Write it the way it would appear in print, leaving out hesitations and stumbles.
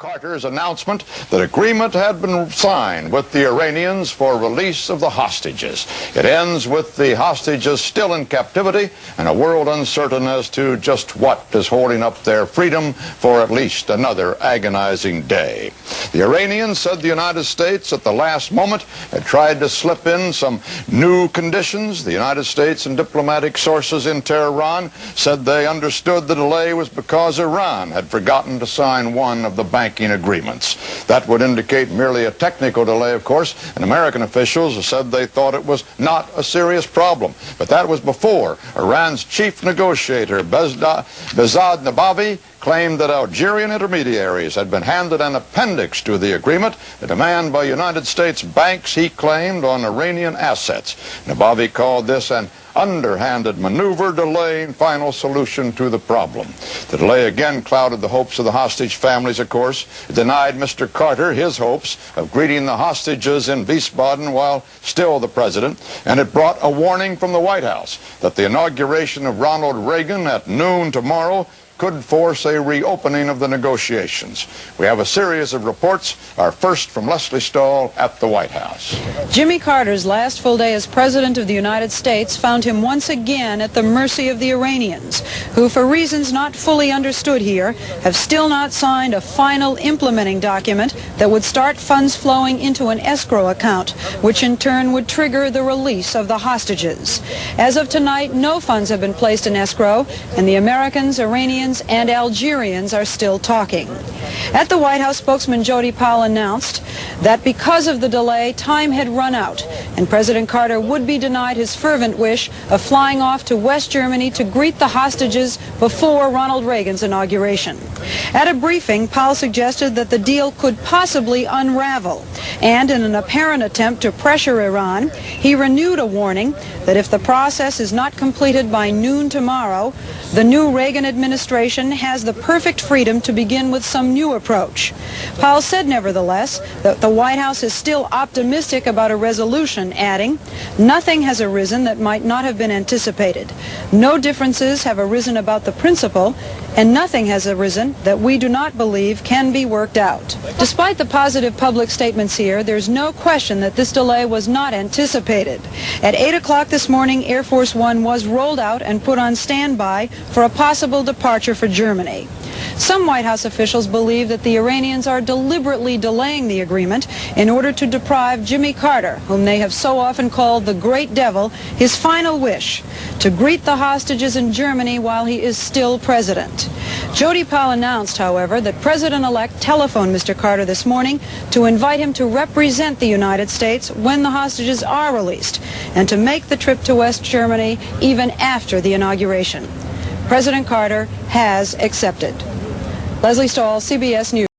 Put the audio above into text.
Carter's announcement that agreement had been signed with the Iranians for release of the hostages. It ends with the hostages still in captivity and a world uncertain as to just what is holding up their freedom for at least another agonizing day. The Iranians said the United States at the last moment had tried to slip in some new conditions. The United States and diplomatic sources in Tehran said they understood the delay was because Iran had forgotten to sign one of the banking agreements. That would indicate merely a technical delay, of course, and American officials said they thought it was not a serious problem. But that was before Iran's chief negotiator, Behzad Nabavi, claimed that Algerian intermediaries had been handed an appendix to the agreement, a demand by United States banks, he claimed, on Iranian assets. Nabavi called this an underhanded maneuver delaying final solution to the problem. The delay again clouded the hopes of the hostage families, of course. It denied Mr. Carter his hopes of greeting the hostages in Wiesbaden while still the president, and it brought a warning from the White House that the inauguration of Ronald Reagan at noon tomorrow could force a reopening of the negotiations. We have a series of reports, our first from Leslie Stahl at the White House. Jimmy Carter's last full day as President of the United States found him once again at the mercy of the Iranians, who, for reasons not fully understood here, have still not signed a final implementing document that would start funds flowing into an escrow account, which in turn would trigger the release of the hostages. As of tonight, no funds have been placed in escrow, and the Americans, Iranians, and Algerians are still talking. At the White House, spokesman Jody Powell announced that because of the delay, time had run out, and President Carter would be denied his fervent wish of flying off to West Germany to greet the hostages before Ronald Reagan's inauguration. At a briefing, Powell suggested that the deal could possibly unravel, and in an apparent attempt to pressure Iran, he renewed a warning that if the process is not completed by noon tomorrow, the new Reagan administration has the perfect freedom to begin with some new approach. Powell said, nevertheless, that the White House is still optimistic about a resolution, adding, "Nothing has arisen that might not have been anticipated. No differences have arisen about the principle, and nothing has arisen that we do not believe can be worked out." Despite the positive public statements here, there's no question that this delay was not anticipated. At 8 o'clock this morning, Air Force One was rolled out and put on standby for a possible departure for Germany. Some White House officials believe that the Iranians are deliberately delaying the agreement in order to deprive Jimmy Carter, whom they have so often called the Great Devil, his final wish, to greet the hostages in Germany while he is still president. Jody Powell announced, however, that President-elect telephoned Mr. Carter this morning to invite him to represent the United States when the hostages are released and to make the trip to West Germany even after the inauguration. President Carter has accepted. Leslie Stahl, CBS News.